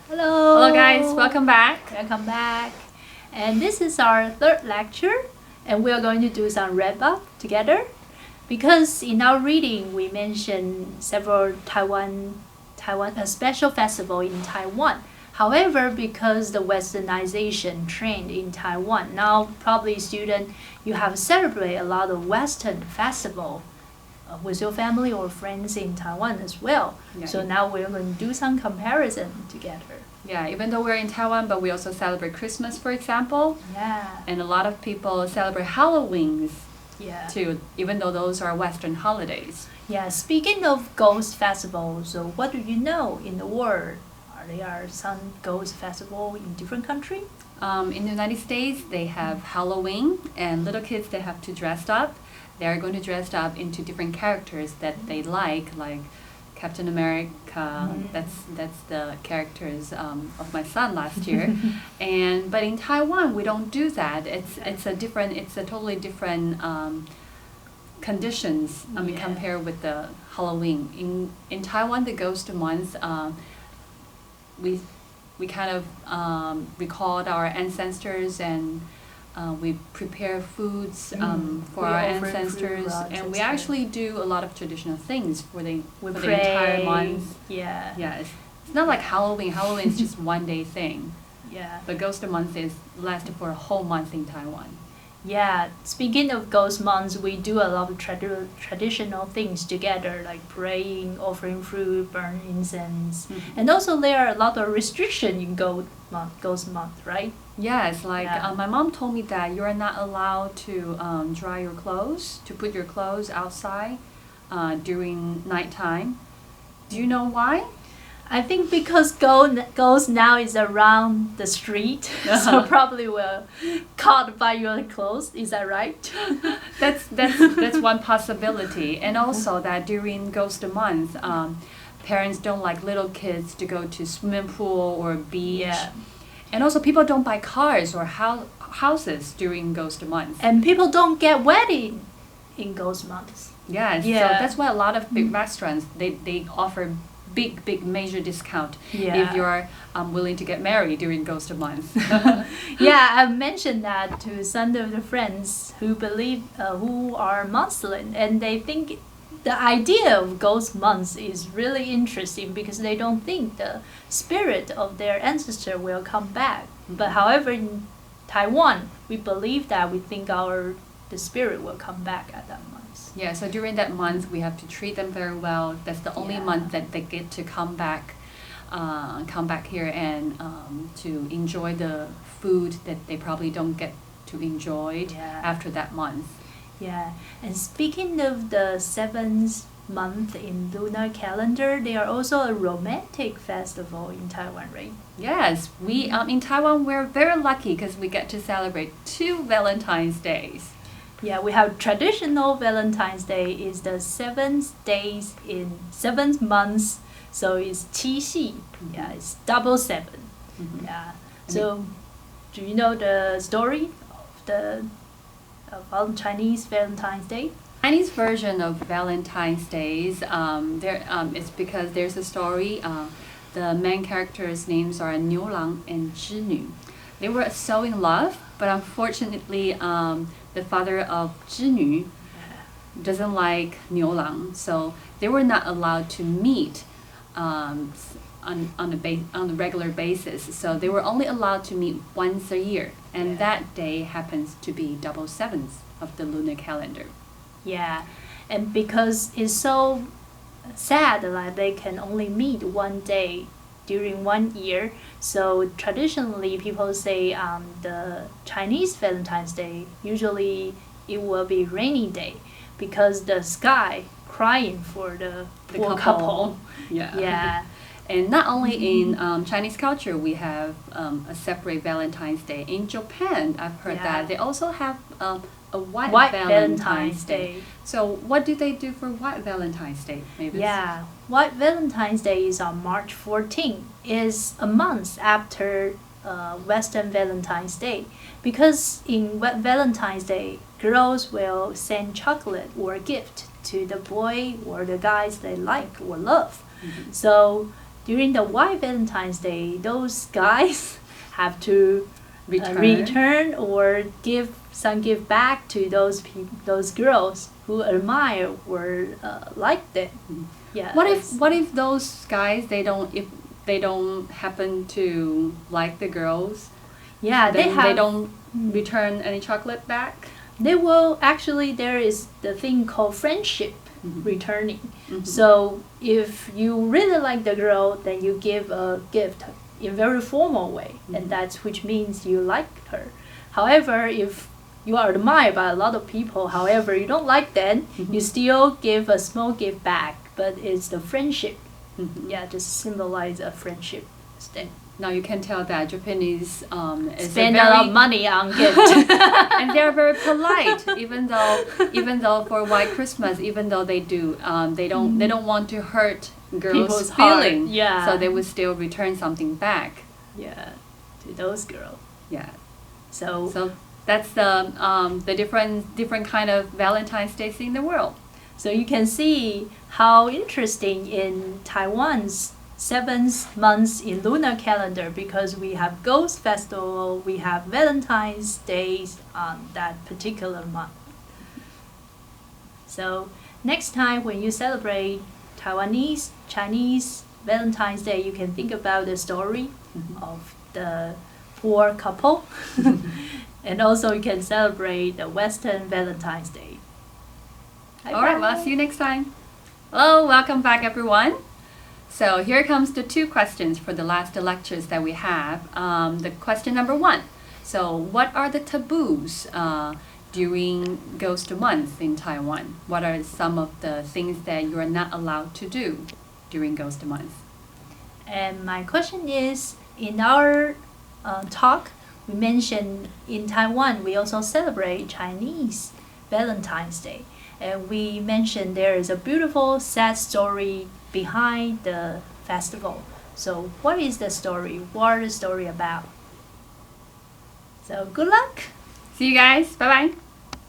Hello. Hello guys, welcome back. Welcome back. And this is our third lecture, and we are going to do some wrap up together. Because in our reading, we mentioned several a special festival in Taiwan. However, because the westernization trend in Taiwan, now probably student, you have celebrate a lot of Western festival with your family or friends in Taiwan as well. Yeah. So now we're going to do some comparison together. Yeah, even though we're in Taiwan, but we also celebrate Christmas, for example. Yeah. And a lot of people celebrate Halloween Yeah. too, even though those are Western holidays. Yeah. Speaking of ghost festivals, so what do you know in the world? There are some ghost festival in different countries. In the United States, they have Halloween, and little kids they have to dress up. They are going to dress up into different characters that they like Captain America. That's the characters of my son last year, but in Taiwan we don't do that. It's a totally different conditions. Yeah. Compared with the Halloween in Taiwan, the Ghost Month. We kind of recalled our ancestors and we prepare foods for We our offer food ancestors, for our and we ancestors. actually do a lot of traditional things for the Pray. entire month. Yeah. Yeah, it's not like Halloween. Halloween is just one day thing. Yeah. The Ghost Month is lasted for a whole month in Taiwan. Yeah, speaking of ghost months, we do a lot of traditional things together, like praying, offering fruit, burn incense, and also there are a lot of restriction in ghost month, right? Yes, like Yeah. my mom told me that you are not allowed to dry your clothes, to put your clothes outside during nighttime. Do you know why? I think because ghost now is around the street, so probably will caught by your clothes. Is that right? That's one possibility, and also that during Ghost Month, parents don't like little kids to go to swimming pool or beach. Yeah. And also, people don't buy cars or houses during Ghost Month. And people don't get wedding in ghost months. Yes, Yeah. so that's why a lot of big restaurants they offer big major discount Yeah. if you're willing to get married during Ghost Month. Yeah, I've mentioned that to some of the friends who believe who are Muslim, and they think the idea of ghost months is really interesting because they don't think the spirit of their ancestor will come back. But however, in Taiwan, we believe that we think the spirit will come back at that month. Yeah, so during that month we have to treat them very well. That's the only Yeah. month that they get to come back here and to enjoy the food that they probably don't get to enjoy Yeah. after that month. Yeah, and speaking of the seventh month in lunar calendar, they are also a romantic festival in Taiwan, right? Yes, we in Taiwan we're very lucky because we get to celebrate 2 Valentine's days. Yeah, we have traditional Valentine's Day is the 7th month, so it's 七夕. Yeah, it's double 7. Yeah. So, do you know the story of Chinese Valentine's Day? Chinese version of Valentine's Days, it's because there's a story. The main characters' names are Niu Lang and Zhinü. They were so in love, but unfortunately, the father of Zhinü doesn't like Niu Lang, so they were not allowed to meet on a regular basis. So they were only allowed to meet once a year, and Yeah. that day happens to be double 7th of the lunar calendar. Yeah, and because it's so sad that they can only meet one day during 1 year, so traditionally people say the Chinese Valentine's Day usually it will be rainy day because the sky crying for the poor couple. Yeah. Yeah. And not only in Chinese culture, we have a separate Valentine's Day. In Japan, I've heard Yeah. that they also have a white, White Valentine's Valentine's Day. Day. So what do they do for white Valentine's Day? Maybe. Yeah, White Valentine's Day is on March 14. Is a month after Western Valentine's Day, because in Valentine's Day, girls will send chocolate or gift to the boy or the guys they like or love. So during the White Valentine's Day, those guys have to Return. return or give some gift back to those girls who admire or like them. Yeah. What if those guys they don't happen to like the girls? Yeah, Then they they don't return any chocolate back. They will actually. There is the thing called friendship returning. Mhm. So if you really like the girl, then you give a gift in very formal way, and that's which means you like her. However, if you are admired by a lot of people, however you don't like them, you still give a small gift back, but it's the friendship. Yeah, just symbolize a friendship instead. Now you can tell that Japanese is Spend a a lot very of money on gift. and they're very polite. Even though for White Christmas, even though they do, they don't want to hurt girls' People's heart, feeling. yeah. So they would still return something back. Yeah, to those girls. Yeah. So So that's the different kind of Valentine's Days in the world. So you can see how interesting in Taiwan's 7th month in lunar calendar, because we have Ghost Festival, we have Valentine's Days on that particular month. So next time when you celebrate Taiwanese, Chinese Valentine's Day, you can think about the story of the poor couple. And also you can celebrate the Western Valentine's Day. All right, well, see you next time. Hello, welcome back, everyone. So here comes the 2 questions for the last lectures that we have. The question number 1. So what are the taboos during Ghost Month in Taiwan? What are some of the things that you are not allowed to do during Ghost Month? And my question is, in our talk, we mentioned in Taiwan, we also celebrate Chinese Valentine's Day. And we mentioned there is a beautiful, sad story behind the festival. So what is the story? What is the story about? So good luck! See you guys. Bye-bye.